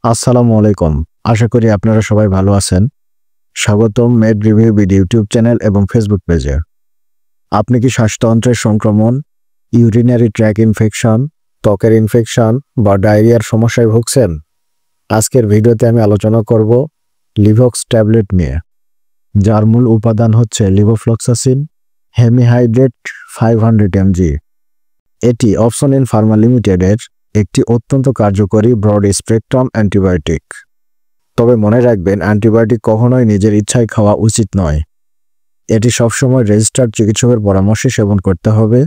আসসালামু আলাইকুম। আশা করি আপনারা সবাই ভালো আছেন। স্বাগতম made review BD YouTube channel এবং ফেসবুক পেজে। আপনি কি শ্বাসতন্ত্রের সংক্রমণ, ইউরিনারি ট্র্যাক ইনফেকশন, ত্বকের ইনফেকশন বা ডায়রিয়ার সমস্যায় ভুগছেন? আজকের ভিডিওতে আমি আলোচনা করব লিভক্স ট্যাবলেট নিয়ে, যার মূল উপাদান হচ্ছে লিভোফ্লক্সাসিন হেমিহাইড্রেট 500 mg। এটি অপসনিন ফার্মা লিমিটেডের একটি অত্যন্ত কার্যকরী ব্রড স্পেকট্রাম অ্যান্টিবায়োটিক। তবে মনে রাখবেন, অ্যান্টিবায়োটিক কখনোই নিজের ইচ্ছায় খাওয়া উচিত নয়। এটি সবসময় রেজিস্টার্ড চিকিৎসকের পরামর্শে সেবন করতে হবে,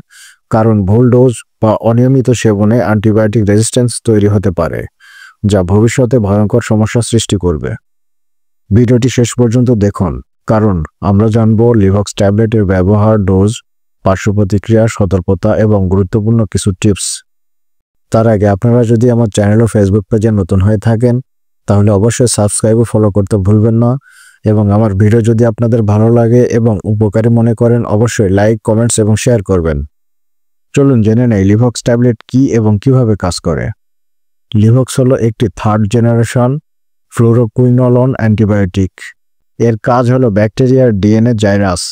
কারণ ভুল ডোজ বা অনিয়মিত সেবনে অ্যান্টিবায়োটিক রেজিস্ট্যান্স তৈরি হতে পারে, যা ভবিষ্যতে ভয়ঙ্কর সমস্যা সৃষ্টি করবে। ভিডিওটি শেষ পর্যন্ত দেখুন, কারণ আমরা জানব লিভক্স ট্যাবলেটের ব্যবহার, ডোজ, পার্শ্ব প্রতিক্রিয়া, সতর্কতা এবং গুরুত্বপূর্ণ কিছু টিপস। তার আগে আপনারা যদি আমার চ্যানেল ও ফেসবুক পেজে নতুন হয়ে থাকেন, তাহলে অবশ্যই সাবস্ক্রাইব ও ফলো করতে ভুলবেন না। এবং আমার ভিডিও যদি আপনাদের ভালো লাগে এবং উপকারী মনে করেন, অবশ্যই লাইক, কমেন্টস এবং শেয়ার করবেন। চলুন জেনে নেই লিভক্স ট্যাবলেট কি এবং কিভাবে কাজ করে। লিভক্স হলো একটি থার্ড জেনারেশন ফ্লুরোকুইনোলোন অ্যান্টিবায়োটিক। এর কাজ হলো ব্যাকটেরিয়ার ডিএনএ জাইরাস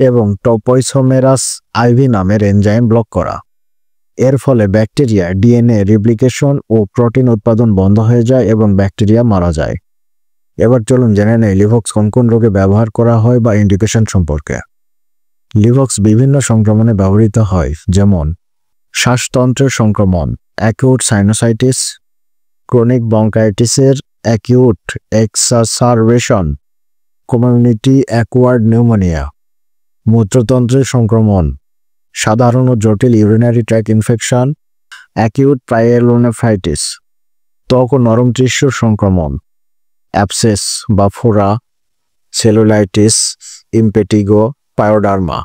এবং টপোইসোমেরাস আইভি নামের এনজাইম ব্লক করা। এর ফলে ব্যাকটেরিয়া ডিএনএ রিপ্লিকেশন ও প্রোটিন উৎপাদন বন্ধ হয়ে যায় এবং ব্যাকটেরিয়া মারা যায়। এবার চলুন জেনে নেই লিভক্স কোন কোন রোগে ব্যবহার করা হয় বা ইন্ডিকেশন সম্পর্কে। লিভক্স বিভিন্ন সংক্রমণে ব্যবহৃত হয়, যেমন শ্বাসতন্ত্রের সংক্রমণ, অ্যাকিউট সাইনোসাইটিস, ক্রনিক ব্রঙ্কাইটিসের acute exacerbation, community acquired pneumonia, মূত্রতন্ত্রের সংক্রমণ, সাধারণ ও জটিল urinary tract infection, acute pyelonephritis, ত্বক ও নরম টিস্যুর সংক্রমণ, অ্যাবসেস বা ফোড়া, সেলুলাইটিস, ইমপেটিগো, পায়োডার্মা,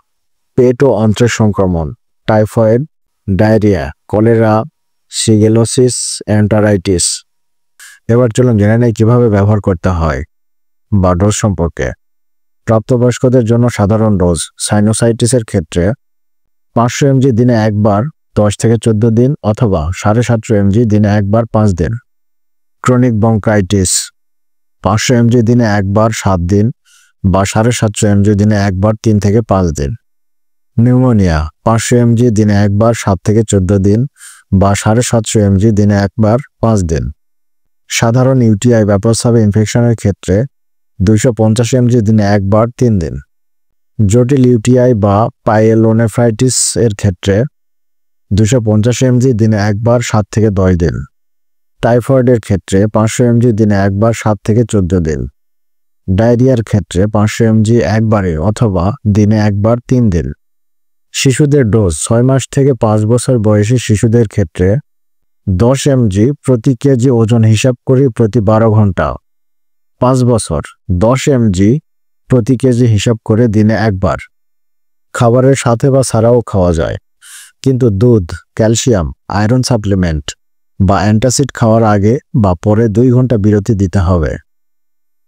পেট ও অন্ত্রের সংক্রমণ, typhoid, diarrhoea, cholera, shigellosis, enteritis. এবার চলুন জেনে নেই কিভাবে ব্যবহার করতে হয় বা ডোজ সম্পর্কে। প্রাপ্তবয়স্কদের জন্য সাধারণ ডোজ সাইনোসাইটিসের ক্ষেত্রে 500 mg দিনে একবার 10 থেকে 14 দিন অথবা 750 mg দিনে একবার 5 দিন। ক্রনিক ব্রঙ্কাইটিস 500 mg দিনে একবার 7 দিন বা 750 mg দিনে একবার 3 থেকে 5 দিন। নিউমোনিয়া 500 mg দিনে একবার 7 থেকে 14 দিন বা 750 mg দিনে একবার 5 দিন। সাধারণ ইউটিআই বা প্রস্রাবে ইনফেকশনের ক্ষেত্রে 250 mg দিনে একবার 3 দিন। জটিল ইউটিআই বা পাইলোনেফ্রাইটিস এর ক্ষেত্রে 250 mg দিনে একবার 7 থেকে 10 দিন। টাইফয়েডের ক্ষেত্রে 500 mg দিনে একবার 7 থেকে 14 দিন। ডায়রিয়ার ক্ষেত্রে 500 mg একবারে অথবা দিনে একবার 3 দিন। শিশুদের ডোজ 6 মাস থেকে 5 বছর বয়সী শিশুদের ক্ষেত্রে 10 mg প্রতি কেজি ওজন হিসাব করে প্রতি 12 ঘন্টা। 5 বছর 10 mg প্রতি কেজি হিসাব করে দিনে একবার। খাবারের সাথে বা ছাড়াও খাওয়া যায়, কিন্তু দুধ, ক্যালসিয়াম, আয়রন সাপ্লিমেন্ট বা অ্যান্টাসিড খাওয়ার আগে বা পরে 2 ঘন্টা বিরতি দিতে হবে।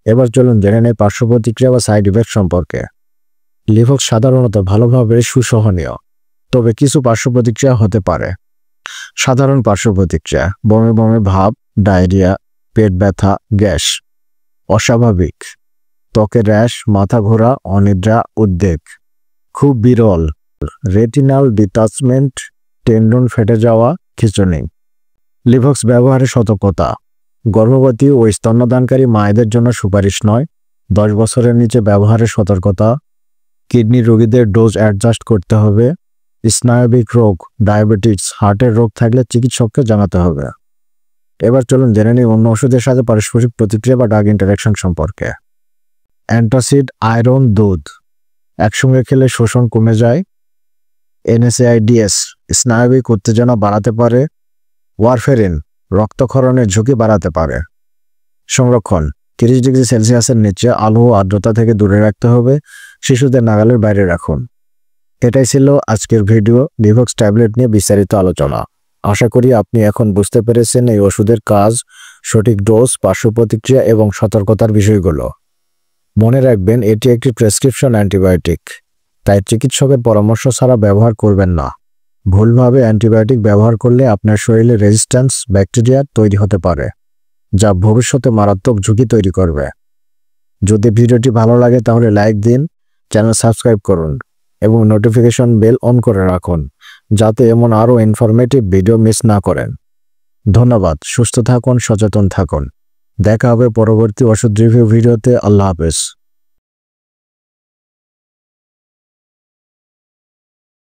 এবার চলুন জেনে নেই পার্শ্ব প্রতিক্রিয়া বা সাইড ইফেক্ট সম্পর্কে। লিভক্স সাধারণত ভালোভাবে সুসহনীয়, তবে কিছু পার্শ্ব প্রতিক্রিয়া হতে পারে। সাধারণ পার্শ্ব প্রতিক্রিয়া: বমি বমি ভাব, ডায়রিয়া, পেট ব্যথা, গ্যাস। অস্বাভাবিক: ত্বকের র্যাশ, মাথা ঘোরা, অনিদ্রা, উদ্বেগ। খুব বিরল: রেটিনাল ডিটাচমেন্ট, টেন্ডন ফেটে যাওয়া, খিঁচুনি। লিভক্স ব্যবহারের সতর্কতা: গর্ভবতী ও স্তন্যদানকারী মায়েদের জন্য সুপারিশ নয়। 10 বছরের নিচে ব্যবহারের সতর্কতা। কিডনি রোগীদের ডোজ অ্যাডজাস্ট করতে হবে। স্নায়বিক রোগ, ডায়াবেটিস, হার্টের রোগ থাকলে চিকিৎসককে জানাতে হবে। এবার চলুন জেনে নিই অন্য ওষুধের সাথে পারস্পরিক প্রতিক্রিয়া বা ড্রাগ ইন্টারঅ্যাকশন সম্পর্কে। অ্যান্টাসিড, আয়রন, দুধ একসঙ্গে খেলে শোষণ কমে যায়। NSAIDs স্নায়বিক উত্তেজনা বাড়াতে পারে। ওয়ারফেরিন রক্তক্ষরণের ঝুঁকি বাড়াতে পারে। সংরক্ষণ: 30 ডিগ্রি সেলসিয়াসের নিচে আলো ও আর্দ্রতা থেকে দূরে রাখতে হবে। শিশুদের নাগালের বাইরে রাখুন। এটাই ছিল আজকের ভিডিও, লিভক্স ট্যাবলেট নিয়ে বিস্তারিত আলোচনা। আশা করি আপনি এখন বুঝতে পেরেছেন এই ওষুধের কাজ, সঠিক ডোজ, পার্শ্ব প্রতিক্রিয়া এবং সতর্কতার বিষয়গুলো। মনে রাখবেন, এটি একটি প্রেসক্রিপশন অ্যান্টিবায়োটিক, তাই চিকিৎসকের পরামর্শ ছাড়া ব্যবহার করবেন না। ভুলভাবে অ্যান্টিবায়োটিক ব্যবহার করলে আপনার শরীরে রেজিস্ট্যান্স ব্যাকটেরিয়া তৈরি হতে পারে, যা ভবিষ্যতে মারাত্মক ঝুঁকি তৈরি করবে। যদি ভিডিওটি ভালো লাগে তাহলে লাইক দিন, চ্যানেল সাবস্ক্রাইব করুন এবং নোটিফিকেশন বেল অন করে রাখুন যাতে এমন আরও ইনফরমেটিভ ভিডিও মিস না করেন। ধন্যবাদ। সুস্থ থাকুন, সচেতন থাকুন। দেখা হবে পরবর্তী ওষুধ রিভিউ ভিডিওতে। আল্লাহ হাফেজ।